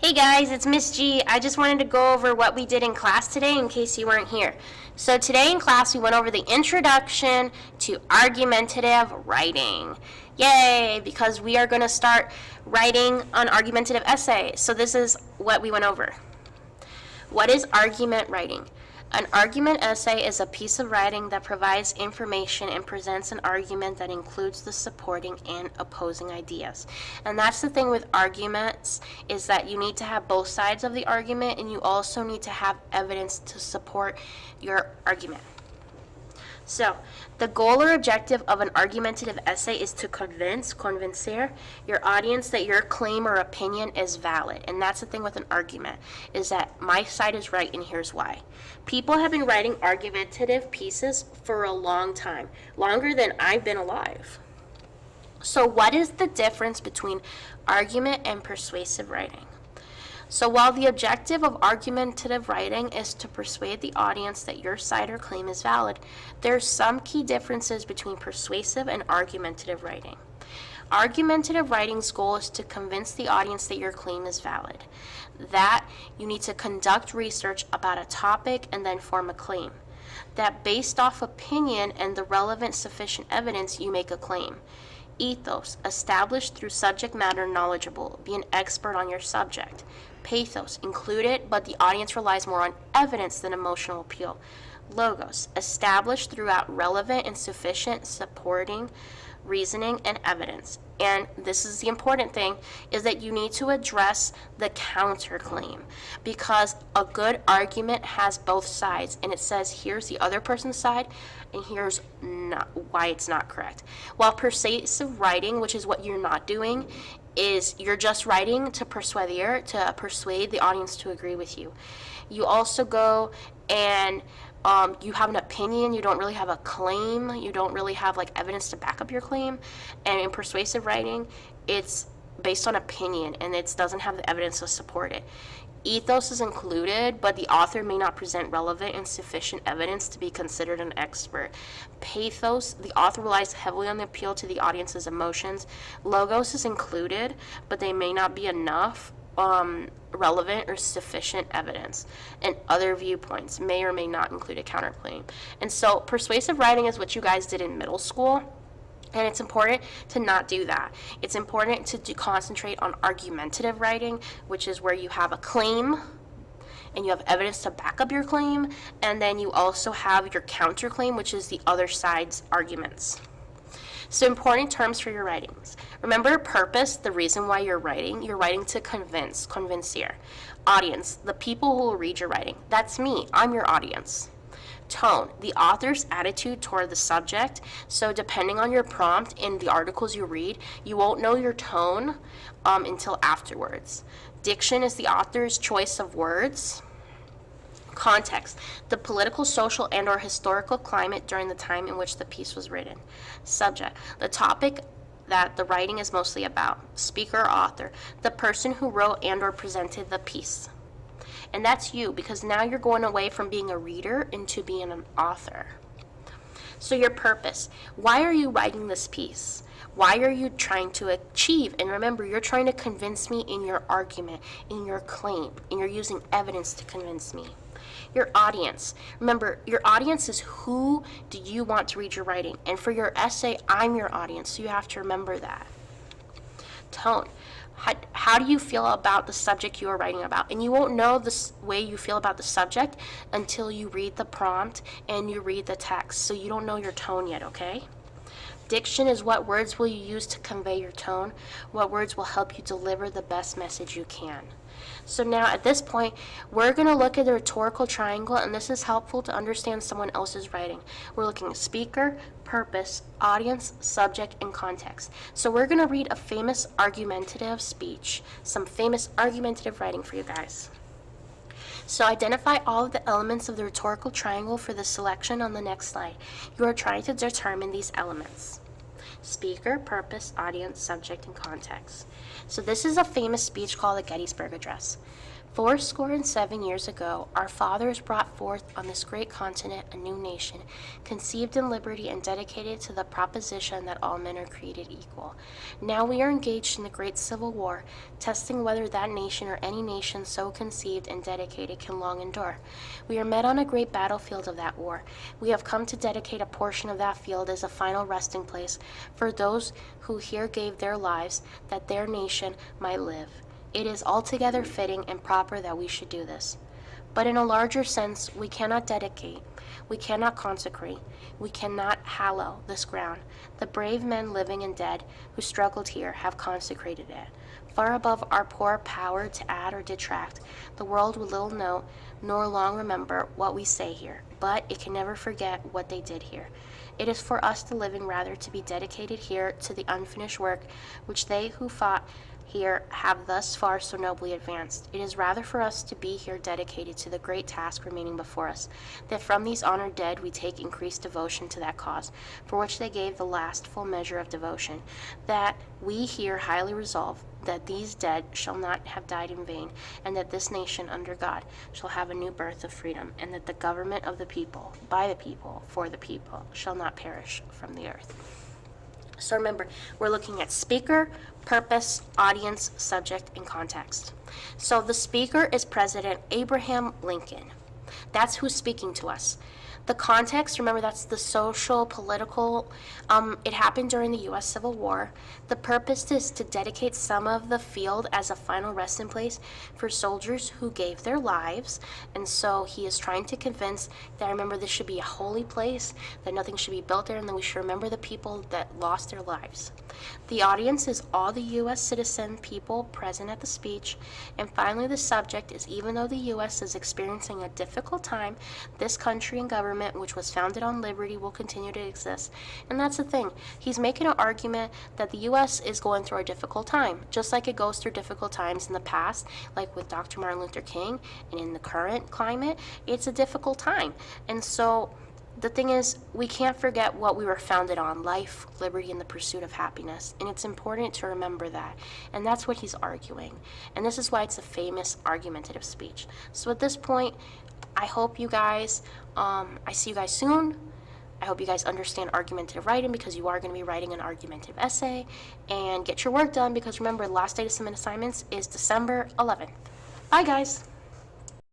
Hey guys, it's Miss G. I just wanted to go over what we did in class today in case you weren't here. So today in class we went over the introduction to argumentative writing. Yay, because we are going to start writing an argumentative essay. So this is what we went over. What is argument writing? An argument essay is a piece of writing that provides information and presents an argument that includes the supporting and opposing ideas. And that's the thing with arguments, is that you need to have both sides of the argument, and you also need to have evidence to support your argument. So, the goal or objective of an argumentative essay is to convencer your audience that your claim or opinion is valid. And that's the thing with an argument, is that my side is right and here's why. People have been writing argumentative pieces for a long time, longer than I've been alive. So what is the difference between argument and persuasive writing? So while the objective of argumentative writing is to persuade the audience that your side or claim is valid, there are some key differences between persuasive and argumentative writing. Argumentative writing's goal is to convince the audience that your claim is valid, that you need to conduct research about a topic and then form a claim, that based off opinion and the relevant sufficient evidence you make a claim. Ethos, established through subject matter knowledgeable, be an expert on your subject. Pathos, included, but the audience relies more on evidence than emotional appeal. Logos, established throughout relevant and sufficient supporting reasoning and evidence. And this is the important thing, is that you need to address the counterclaim, because a good argument has both sides, and it says here's the other person's side and here's not why it's not correct. While persuasive writing, which is what you're not doing, is you're just writing to persuade the audience to agree with you. You also go and you have an opinion, you don't really have a claim, you don't really have like evidence to back up your claim. And in persuasive writing, it's based on opinion and it doesn't have the evidence to support it. Ethos is included, but the author may not present relevant and sufficient evidence to be considered an expert. Pathos, the author relies heavily on the appeal to the audience's emotions. Logos is included, but they may not be enough relevant or sufficient evidence, and other viewpoints may or may not include a counterclaim. And so persuasive writing is what you guys did in middle school, and it's important to not do that. It's important to concentrate on argumentative writing, which is where you have a claim and you have evidence to back up your claim, and then you also have your counterclaim, which is the other side's arguments. So important terms for your writings. Remember purpose, the reason why you're writing. You're writing to convincer. Audience, the people who will read your writing. That's me, I'm your audience. Tone, the author's attitude toward the subject. So depending on your prompt in the articles you read, you won't know your tone until afterwards. Diction is the author's choice of words. Context, the political, social, and or historical climate during the time in which the piece was written. Subject, the topic that the writing is mostly about. Speaker or author, the person who wrote and or presented the piece. And that's you, because now you're going away from being a reader into being an author. So your purpose, why are you writing this piece? Why are you trying to achieve? And remember, you're trying to convince me in your argument, in your claim, and you're using evidence to convince me. Your audience. Remember, your audience is who do you want to read your writing. And for your essay, I'm your audience, so you have to remember that. Tone. How do you feel about the subject you are writing about? And you won't know the way you feel about the subject until you read the prompt and you read the text. So you don't know your tone yet, okay? Diction is what words will you use to convey your tone, what words will help you deliver the best message you can. So now at this point, we're going to look at the rhetorical triangle, and this is helpful to understand someone else's writing. We're looking at speaker, purpose, audience, subject, and context. So we're going to read a famous argumentative speech, some famous argumentative writing for you guys. So identify all of the elements of the rhetorical triangle for the selection on the next slide. You are trying to determine these elements. Speaker, purpose, audience, subject, and context. So this is a famous speech called the Gettysburg Address. "Fourscore and 7 years ago, our fathers brought forth on this great continent a new nation, conceived in liberty and dedicated to the proposition that all men are created equal. Now we are engaged in the great Civil War, testing whether that nation or any nation so conceived and dedicated can long endure. We are met on a great battlefield of that war. We have come to dedicate a portion of that field as a final resting place for those who here gave their lives that their nation might live. It is altogether fitting and proper that we should do this. But in a larger sense, we cannot dedicate, we cannot consecrate, we cannot hallow this ground. The brave men living and dead who struggled here have consecrated it. Far above our poor power to add or detract, the world will little know nor long remember what we say here, but it can never forget what they did here. It is for us the living rather to be dedicated here to the unfinished work which they who fought here have thus far so nobly advanced. It is rather for us to be here dedicated to the great task remaining before us, that from these honored dead we take increased devotion to that cause, for which they gave the last full measure of devotion, that we here highly resolve that these dead shall not have died in vain, and that this nation under God shall have a new birth of freedom, and that the government of the people, by the people, for the people, shall not perish from the earth." So remember, we're looking at speaker, purpose, audience, subject, and context. So the speaker is President Abraham Lincoln. That's who's speaking to us. The context, remember, that's the social, political. It happened during the U.S. Civil War. The purpose is to dedicate some of the field as a final resting place for soldiers who gave their lives. And so he is trying to convince that, remember, this should be a holy place, that nothing should be built there, and that we should remember the people that lost their lives. The audience is all the U.S. citizen people present at the speech. And finally, the subject is, even though the U.S. is experiencing a difficult time, this country and government, which was founded on liberty, will continue to exist. And that's the thing. He's making an argument that the U.S. is going through a difficult time, just like it goes through difficult times in the past, like with Dr. Martin Luther King, and in the current climate, it's a difficult time. And so the thing is, we can't forget what we were founded on: life, liberty, and the pursuit of happiness. And it's important to remember that. And that's what he's arguing. And this is why it's a famous argumentative speech. So at this point, I hope you guys, I see you guys soon. I hope you guys understand argumentative writing, because you are going to be writing an argumentative essay. And get your work done, because remember, the last day to submit assignments is December 11th. Bye, guys.